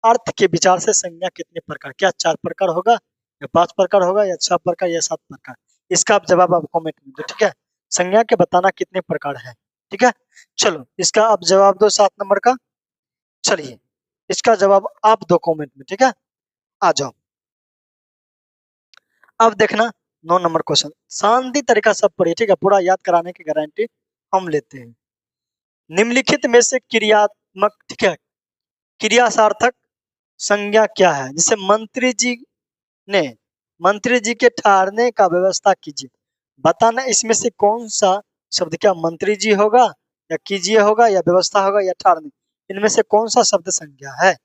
अर्थ के विचार से संज्ञा कितने प्रकार, क्या 4 प्रकार होगा, या 5 प्रकार होगा, या 6 प्रकार, या 7 प्रकार? इसका आप जवाब आप कमेंट में दो, ठीक है। संज्ञा के बताना कितने प्रकार है, ठीक है। चलो इसका आप जवाब दो 7 नंबर का। चलिए इसका जवाब आप दो कमेंट में, ठीक है। आ जाओ अब देखना 9 नंबर क्वेश्चन, शांति तरीका सब पढ़िए, ठीक है। पूरा याद कराने की गारंटी हम लेते हैं। निम्नलिखित में से क्रियात्मक, ठीक है, क्रियासार्थक संज्ञा क्या है? जैसे ने मंत्री जी के ठहरने का व्यवस्था कीजिए। बताना इसमें से कौन सा शब्द, क्या मंत्री जी होगा या कीजिए होगा या व्यवस्था होगा या ठहरने, इनमें से कौन सा शब्द संज्ञा है?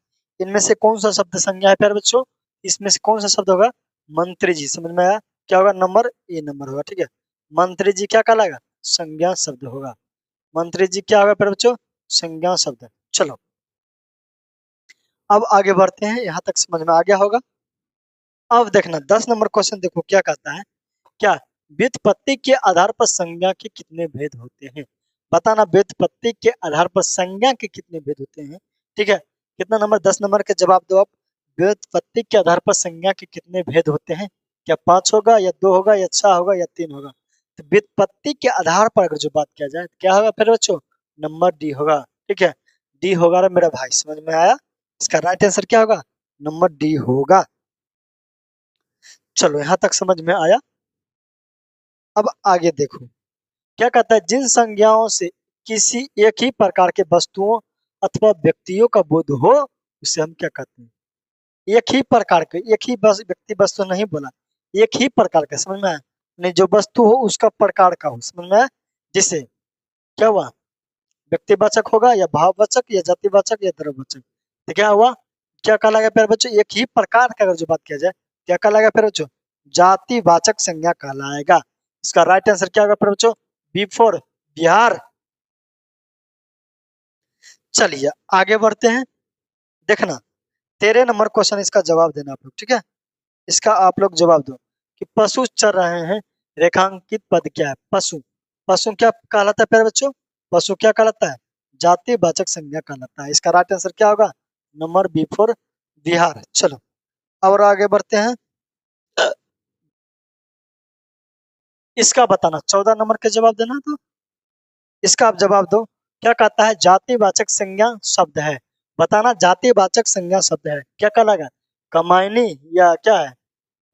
इनमें से कौन सा शब्द संज्ञा है प्यारे बच्चों? इसमें से कौन सा शब्द होगा? मंत्री जी। समझ में आया? क्या होगा? नंबर ए नंबर होगा। ठीक है, मंत्री जी क्या कहलाएगा? संज्ञा शब्द होगा। मंत्री जी क्या होगा प्यारे बच्चों? संज्ञा शब्द। चलो अब आगे बढ़ते हैं, यहाँ तक समझ में आ गया होगा। अब देखना 10 नंबर क्वेश्चन, देखो क्या कहता है। क्या व्युत्पत्ति के आधार पर संज्ञा के कितने भेद होते हैं? बताना व्युत्पत्ति के आधार पर संज्ञा के कितने भेद होते हैं। ठीक है, कितना नंबर? 10 नंबर के जवाब दो आप। व्युत्पत्ति के आधार पर संज्ञा के कितने भेद होते हैं? क्या 5 होगा या 2 होगा या 6 होगा या 3 होगा? तो व्युत्पत्ति के आधार पर अगर जो बात किया जाए तो क्या होगा फिर बच्चों? नंबर डी होगा। ठीक है, डी होगा रे मेरा भाई। समझ में आया? इसका राइट आंसर क्या होगा? नंबर डी होगा। चलो यहां तक समझ में आया। अब आगे देखो क्या कहता है। जिन संज्ञाओं से किसी एक ही प्रकार के वस्तुओं अथवा व्यक्तियों का बोध हो उसे हम क्या कहते हैं? एक ही प्रकार के, एक ही बस व्यक्ति वस्तु नहीं बोला, एक ही प्रकार का। समझ में आया? नहीं, जो वस्तु हो उसका प्रकार का हो। समझ में आया? जिसे क्या हुआ? व्यक्तिवाचक होगा या भाववाचक या जातिवाचक या द्रव्यवाचक। तो क्या हुआ? क्या कहलाएगा प्यारे बच्चों? एक ही प्रकार का अगर जो बात किया जाए क्या कहलाएगा प्यारे बच्चों? जातिवाचक संज्ञा कहलाएगा। इसका राइट आंसर क्या होगा प्यारे बच्चों? B for Bihar. चलिए आगे बढ़ते हैं। देखना 13 नंबर क्वेश्चन, इसका जवाब देना आप लोग। ठीक है, इसका आप लोग जवाब दो कि पशु चर रहे हैं, रेखांकित पद क्या है? पशु, पशु क्या कहलाता है प्यारे बच्चों? पशु क्या कहलाता है? जातिवाचक संज्ञा कहलाता है। इसका राइट आंसर क्या होगा? Number B for Bihar. चलो और आगे बढ़ते हैं। इसका बताना 14 नंबर के जवाब देना। तो इसका आप जवाब दो। क्या कहता है? जातिवाचक संज्ञा शब्द है। बताना जातिवाचक संज्ञा शब्द है क्या कहलाएगा? कमायनी या क्या है?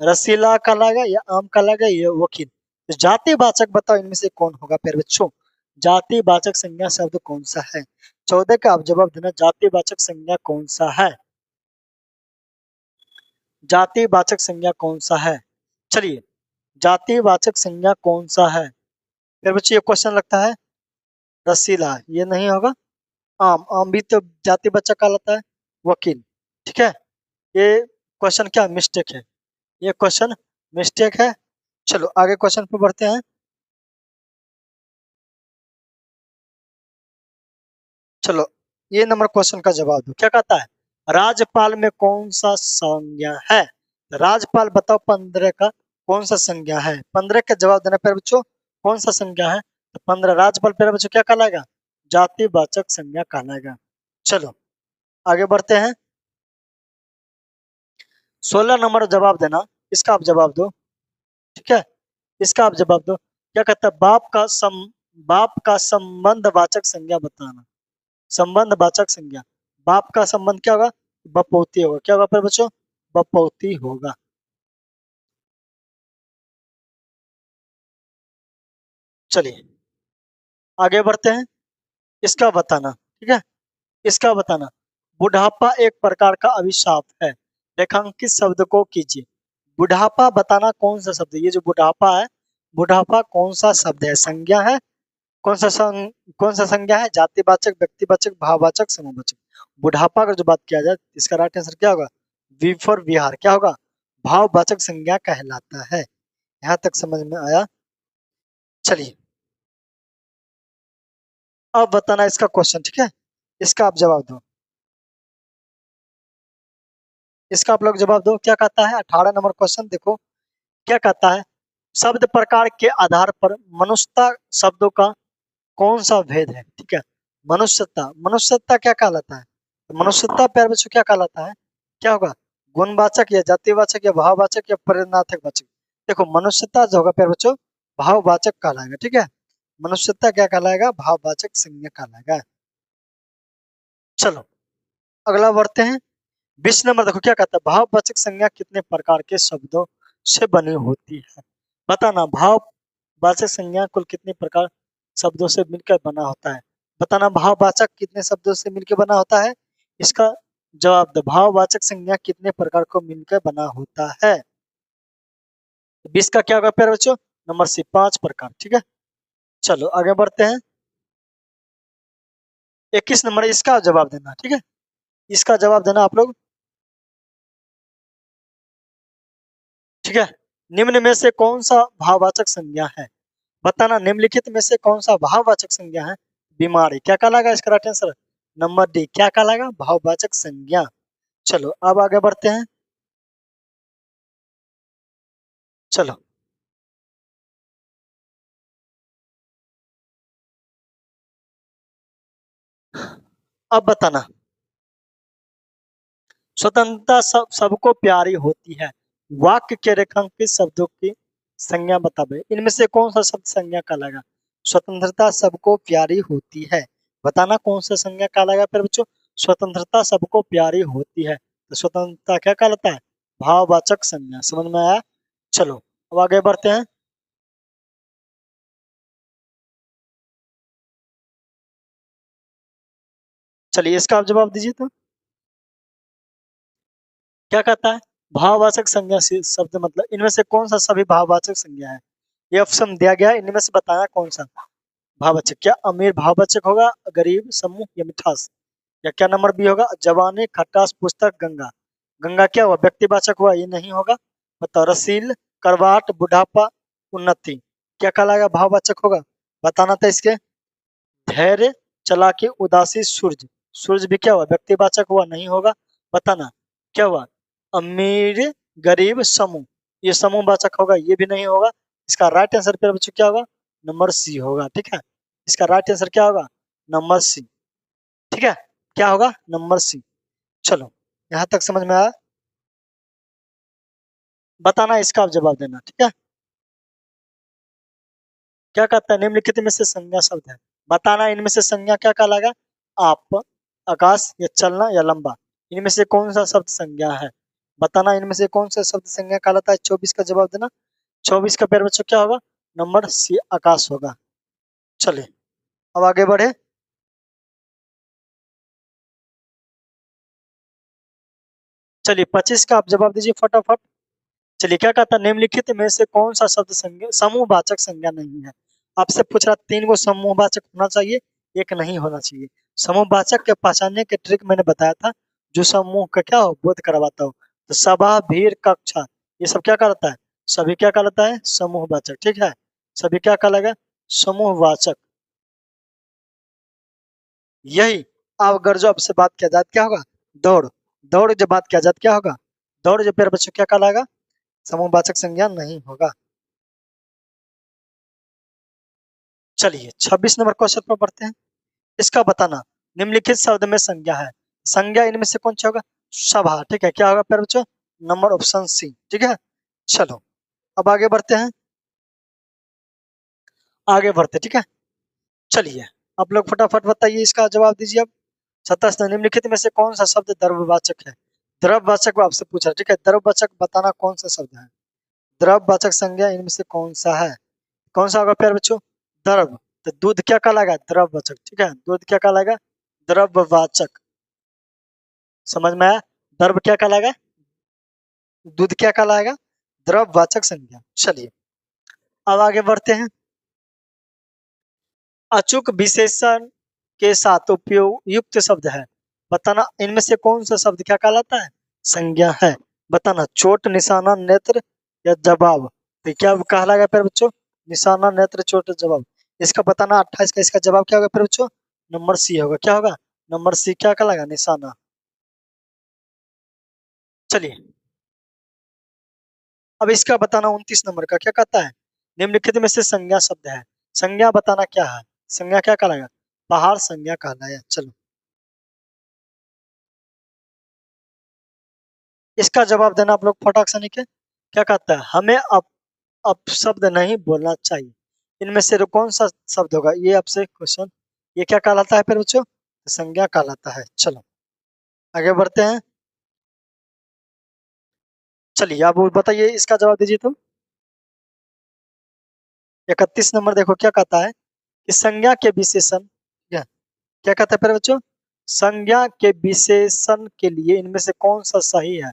रसीला कहलाएगा या आम कहलाएगा या वकील? तो जातिवाचक बताओ इनमें से कौन होगा प्यारे बच्चों? जातिवाचक संज्ञा शब्द कौन सा है? 14 का आप जवाब देना। जातिवाचक संज्ञा कौन सा है? जातिवाचक संज्ञा कौन सा है? चलिए, जातिवाचक संज्ञा कौन सा है प्यारे बच्चों? ये क्वेश्चन लगता है रसीला, ये नहीं होगा। आम, आम भी तो जातिवाचक कहलाता है। वकील, ठीक है, ये क्वेश्चन क्या मिस्टेक है? ये क्वेश्चन मिस्टेक है। चलो आगे क्वेश्चन पे बढ़ते हैं। चलो ये नंबर क्वेश्चन का जवाब दो। क्या कहता है? राज्यपाल में कौन सा संज्ञा है? राज्यपाल बताओ 15 का कौन सा संज्ञा है? 15 का जवाब देना प्यारे बच्चों। कौन सा संज्ञा है? तो 15 राज्यपाल प्यारे बच्चों क्या कहलाएगा? जातिवाचक संज्ञा कहलाएगा। चलो आगे बढ़ते हैं। 16 नंबर जवाब देना। इसका आप जवाब दो। ठीक है, इसका आप जवाब दो। क्या कहता है? बाप का संबंध वाचक संज्ञा बताना। संबंध वाचक संज्ञा, बाप का संबंध क्या होगा? बपौती होगा। क्या होगा फिर बच्चों? बपौती होगा। चलिए आगे बढ़ते हैं। इसका बताना। ठीक है, इसका बताना। बुढ़ापा एक प्रकार का अभिशाप है, रेखांकित शब्द को कीजिए। बुढ़ापा बताना कौन सा शब्द है? ये जो बुढ़ापा है, बुढ़ापा कौन सा शब्द है? संज्ञा है? कौन सा संज्ञा है? जातिवाचक, व्यक्तिवाचक, भाववाचक, समूहवाचक। बुढ़ापा अगर जो बात किया जाए इसका राइट आंसर क्या होगा? B for Bihar. क्या होगा? भाववाचक संज्ञा कहलाता है। यहाँ तक समझ में आया? चलिए अब बताना इसका क्वेश्चन। ठीक है, इसका आप जवाब दो। इसका आप लोग जवाब दो। क्या कहता है? 18 नंबर क्वेश्चन देखो क्या कहता है। शब्द प्रकार के आधार पर मनुष्यता शब्दों का कौन सा भेद है? ठीक है, मनुष्यता, मनुष्यता क्या कहलाता है? तो मनुष्यता प्यारे बच्चों क्या कहलाता है? क्या होगा? गुणवाचक या जातिवाचक या भाववाचक या परिणार्थक वाचक? देखो मनुष्यता जो होगा प्यारे बच्चों भाववाचक कहलाएगा। ठीक है, मनुष्यता क्या कहलाएगा? भाववाचक संज्ञा कहलाएगा। चलो अगला बढ़ते हैं। 20 नंबर देखो क्या कहता है। भाववाचक संज्ञा कितने प्रकार के शब्दों से बनी होती है? बताना भाववाचक संज्ञा कुल कितने प्रकार शब्दों से मिलकर बना होता है? बताना भाववाचक कितने शब्दों से मिलकर बना होता है। इसका जवाब दो, भाववाचक संज्ञा कितने प्रकार को मिलकर बना होता है। 20 का क्या होगा प्यारे बच्चों, नंबर सी 5 प्रकार। ठीक है, चलो आगे बढ़ते हैं। 21 नंबर, इसका जवाब देना। ठीक है, इसका जवाब देना आप लोग। ठीक है, निम्न में से कौन सा भाववाचक संज्ञा है। बताना निम्नलिखित में से कौन सा भाववाचक संज्ञा है। बीमारी क्या कहलाएगा, इसका राइट आंसर नंबर डी क्या कहलाएगा, भाववाचक संज्ञा। चलो अब आगे बढ़ते हैं। चलो अब बताना, स्वतंत्रता सबको प्यारी होती है, वाक्य के रेखांकित शब्दों की संज्ञा बतावे। इनमें से कौन सा शब्द संज्ञा कहलाएगा। स्वतंत्रता सबको प्यारी होती है, बताना कौन सा संज्ञा कहलाएगा फिर बच्चों। स्वतंत्रता सबको प्यारी होती है, तो स्वतंत्रता क्या कहलाता है, भाववाचक संज्ञा। समझ में आया। चलो अब आगे बढ़ते हैं। चलिए इसका आप जवाब दीजिए तो। क्या कहता है, भाववाचक संज्ञा से शब्द मतलब इनमें से कौन सा सभी भाववाचक संज्ञा है। ये ऑप्शन दिया गया है, इनमें से बताना कौन सा भाववाचक। क्या अमीर भाववाचक होगा, गरीब, समूह या मिठास। या क्या नंबर बी होगा, जवानी, खटास, पुस्तक, गंगा। गंगा क्या हुआ, व्यक्तिवाचक हुआ, ये नहीं होगा। बताओ, रसील, करवाट, बुढ़ापा, उन्नति। क्या कहलाएगा, भाववाचक होगा। बताना था इसके। धैर्य, चालाकी, उदासी, सूरज। सूरज भी क्या हुआ, व्यक्तिवाचक हुआ, नहीं होगा। बताना क्या हुआ, अमीर, गरीब, समूह। ये समूह वाचक होगा, ये भी नहीं होगा। इसका राइट आंसर फिर बच्चों क्या होगा, नंबर सी होगा। ठीक है, इसका राइट आंसर क्या होगा, नंबर सी। ठीक है, क्या होगा, नंबर सी। चलो यहां तक समझ में आया। बताना इसका आप जवाब देना। ठीक है, क्या कहता है, निम्नलिखित में से संज्ञा शब्द है। बताना इनमें से संज्ञा क्या कहलाएगा, आप, आकाश या चलना या लंबा। इनमें से कौन सा शब्द संज्ञा है। बताना इनमें से कौन सा शब्द संज्ञा कहलाता है। 24 का जवाब देना। 24 का पैर बच्चों क्या होगा, नंबर सी आकाश होगा। चलिए अब आगे बढ़े। चलिए 25 का आप जवाब दीजिए फटाफट। चलिए क्या कहता है, निम्नलिखित में से कौन सा शब्द संज्ञा समूहवाचक संज्ञा नहीं है। आपसे पूछ रहा 3 गो समूहवाचक होना चाहिए, एक नहीं होना चाहिए। समूहवाचक के पहचानने के ट्रिक मैंने बताया था, जो समूह का क्या हो बोध करवाता हो। तो सभा, भीड़, कक्षा, ये सब क्या कहलाता है, सभी क्या कहलाता है, समूहवाचक। ठीक है, सभी क्या कहलाएगा, समूहवाचक। यही अब अगर जो आपसे बात किया जाए क्या होगा, दौड़। दौड़ जब बात किया जाए क्या होगा, दौड़ जो पेड़ बच्चों क्या कहलाएगा, समूहवाचक संज्ञा नहीं होगा। चलिए 26 नंबर क्वेश्चन पर बढ़ते हैं। इसका बताना, निम्नलिखित शब्द में संज्ञा है। संज्ञा इनमें से कौन सा होगा, सभा। ठीक है, क्या होगा प्यारे बच्चों, नंबर ऑप्शन सी। ठीक है, चलो अब आगे बढ़ते हैं। आगे बढ़ते, ठीक है। चलिए आप लोग फटाफट बताइए, इसका जवाब दीजिए अब। 27 निम्नलिखित में से कौन सा शब्द द्रव्यवाचक है। द्रव्यवाचक को आपसे पूछा। ठीक है, द्रव्यवाचक बताना कौन सा शब्द है। द्रव्यवाचक संज्ञा इनमें से कौन सा है, कौन सा होगा प्यारे बच्चों, द्रव। तो दूध क्या कहलाएगा, द्रव्यवाचक। ठीक है, दूध क्या कहलाएगा, द्रव्यवाचक। समझ में आया, द्रव क्या कहलाएगा, दूध क्या कहलाएगा, द्रववाचक संज्ञा। चलिए अब आगे बढ़ते हैं। अचूक विशेषण के साथ उपयोग युक्त शब्द है। बताना इनमें से कौन सा शब्द क्या कहलाता है, संज्ञा है। बताना, चोट, निशाना, नेत्र या जवाब। तो क्या कहलाएगा फिर बच्चों, निशाना, नेत्र, चोट, जवाब। इसका बताना 28 का, इसका जवाब क्या होगा फिर बच्चों, नंबर सी होगा। क्या होगा, नंबर सी क्या कहलाएगा, निशाना। चलिए अब इसका बताना 29 नंबर का क्या कहता है, निम्नलिखित में से संज्ञा शब्द है। संज्ञा बताना क्या है, संज्ञा क्या कहलाएगा, पहाड़ संज्ञा कहलाएगा। चलो इसका जवाब देना आप लोग फटाक से निकले। क्या कहता है, हमें अपशब्द नहीं बोलना चाहिए। इनमें से कौन सा शब्द होगा, ये आपसे क्वेश्चन। ये क्या कहलाता है फिर बच्चों, संज्ञा कहलाता है। चलो आगे बढ़ते हैं। चलिए आप बताइए, इसका जवाब दीजिए तो। 31 नंबर देखो क्या कहता है, कि संज्ञा के विशेषण, ठीक है, क्या कहता है प्यारे बच्चों, संज्ञा के विशेषण के लिए इनमें से कौन सा सही है,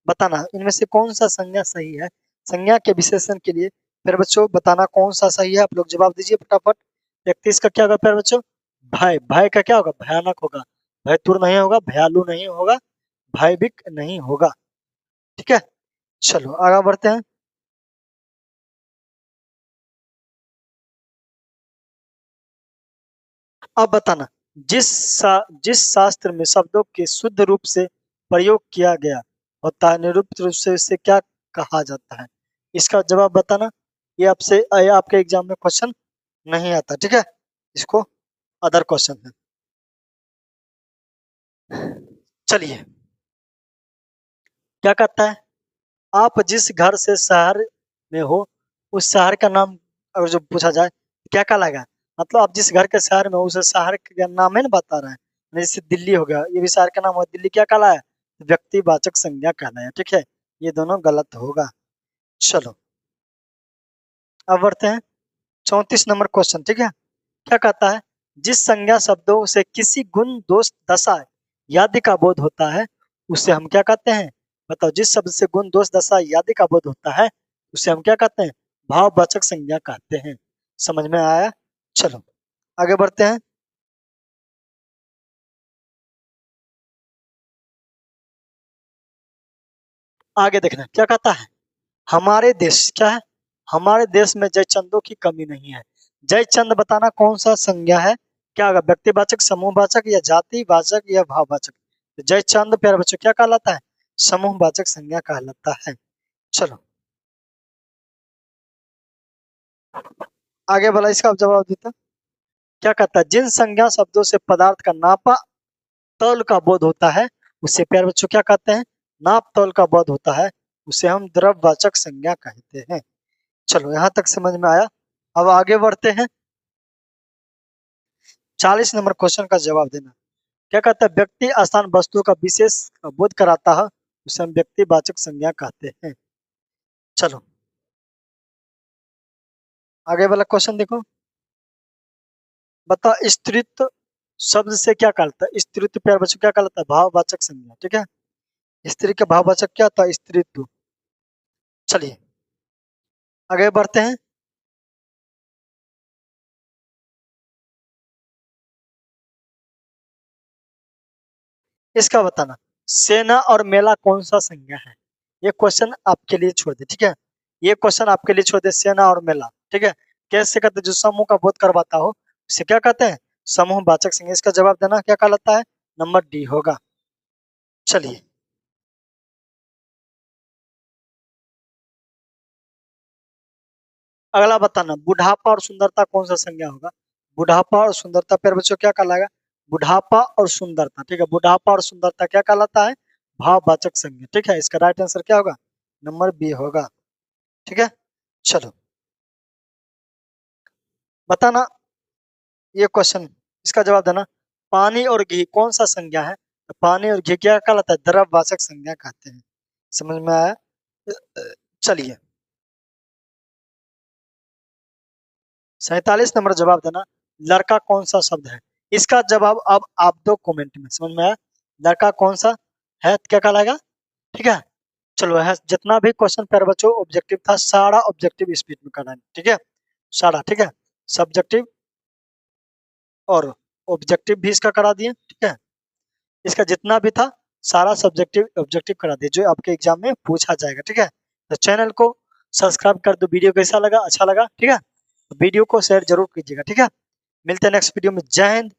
बताना इनमें से कौन सा संज्ञा सही है। संज्ञा के विशेषण के लिए प्यारे बच्चों बताना कौन सा सही है, आप लोग जवाब दीजिए फटाफट। 31 का क्या होगा प्यारे बच्चों, भय, भय का क्या होगा, भयानक होगा, भयतुर नहीं होगा, भयालु नहीं होगा, भयभीत नहीं होगा। ठीक है, चलो आगे बढ़ते हैं। अब बताना, जिस शास्त्र में शब्दों के शुद्ध रूप से प्रयोग किया गया होता है, निरुक्त रूप से इसे क्या कहा जाता है। इसका जवाब बताना, ये आपके एग्जाम में क्वेश्चन नहीं आता, ठीक है, इसको अदर क्वेश्चन है। चलिए, क्या कहता है, आप जिस घर से शहर में हो उस शहर का नाम अगर जो पूछा जाए क्या कहलाएगा, मतलब आप जिस घर के शहर में हो उस शहर का नाम है ना बता रहे हैं। जैसे दिल्ली हो गया, ये भी शहर का नाम हो, दिल्ली क्या कहलाया, व्यक्तिवाचक संज्ञा कहलाया, ठीक है, ये दोनों गलत होगा। चलो अब बढ़ते हैं 34 नंबर क्वेश्चन, ठीक है, क्या कहता है, जिस संज्ञा शब्दों से किसी गुण दोष दशा यादि का बोध होता है उसे हम क्या कहते हैं, बताओ, जिस शब्द से गुण दोष दशा यादि का बोध होता है उसे हम क्या कहते हैं, भाववाचक संज्ञा कहते हैं। समझ में आया, चलो आगे बढ़ते हैं। आगे देखना क्या कहता है, हमारे देश क्या है, हमारे देश में जयचंदों की कमी नहीं है। जयचंद बताना कौन सा संज्ञा है, क्या होगा, व्यक्तिवाचक, समूहवाचक या जातिवाचक या भाववाचक। तो जयचंद प्यारे बच्चों क्या कहलाता है, समूहवाचक संज्ञा कहलाता है। चलो आगे वाला इसका जवाब देता, क्या कहता है, जिन संज्ञा शब्दों से पदार्थ का नापा तौल का बोध होता है उसे प्यारे बच्चों क्या कहते हैं, नाप तौल का बोध होता है उसे हम द्रव्यवाचक संज्ञा कहते हैं। चलो यहाँ तक समझ में आया, अब आगे बढ़ते हैं। 40 नंबर क्वेश्चन का जवाब देना, क्या कहता है, व्यक्ति स्थान वस्तु का विशेष बोध कराता है उसे हम व्यक्तिवाचक संज्ञा कहते हैं। चलो आगे वाला क्वेश्चन देखो, बता स्त्रीत्व शब्द से क्या कहलाता है, स्त्रीत्व प्यारे बच्चों क्या कहलाता है, भाववाचक संज्ञा, ठीक है, स्त्री का भाववाचक क्या था, स्त्रीत्व। चलिए आगे बढ़ते हैं। इसका बताना, सेना और मेला कौन सा संज्ञा है, ये क्वेश्चन आपके लिए छोड़ दे, ठीक है, ये क्वेश्चन आपके लिए छोड़ दे, सेना और मेला, ठीक है, कैसे कहते हैं, जो समूह का बोध करवाता हो उसे क्या कहते हैं, समूह वाचक संज्ञा। इसका जवाब देना क्या कहलाता है, नंबर डी होगा। चलिए अगला बताना, बुढ़ापा और सुंदरता कौन सा संज्ञा होगा। बुढ़ापा और सुंदरता प्यारे बच्चों क्या कहलाएगा, बुढ़ापा और सुंदरता, ठीक है, बुढ़ापा और सुंदरता क्या कहलाता है, भाववाचक संज्ञा, ठीक है, इसका राइट आंसर क्या होगा, नंबर बी होगा, ठीक है। चलो बताना ये क्वेश्चन, इसका जवाब देना, पानी और घी कौन सा संज्ञा है, तो पानी और घी क्या कहलाता है, द्रववाचक संज्ञा कहते हैं। समझ में आया, चलिए 47 नंबर जवाब देना, लड़का कौन सा शब्द है। इसका जवाब अब आप दो कमेंट में, समझ में आया, लड़का कौन सा है क्या कहलाएगा, ठीक है। चलो है जितना भी क्वेश्चन पर बच्चों ऑब्जेक्टिव था सारा ऑब्जेक्टिव स्पीड में करना है, ठीक है, सारा, ठीक है, सब्जेक्टिव और ऑब्जेक्टिव भी इसका करा दिए, ठीक है, इसका जितना भी था सारा सब्जेक्टिव ऑब्जेक्टिव करा दिए जो आपके एग्जाम में पूछा जाएगा, ठीक है। तो चैनल को सब्सक्राइब कर दो, वीडियो कैसा लगा, अच्छा लगा, ठीक है, तो वीडियो को शेयर जरूर कीजिएगा, ठीक है। मिलते हैं नेक्स्ट वीडियो में, जय हिंद।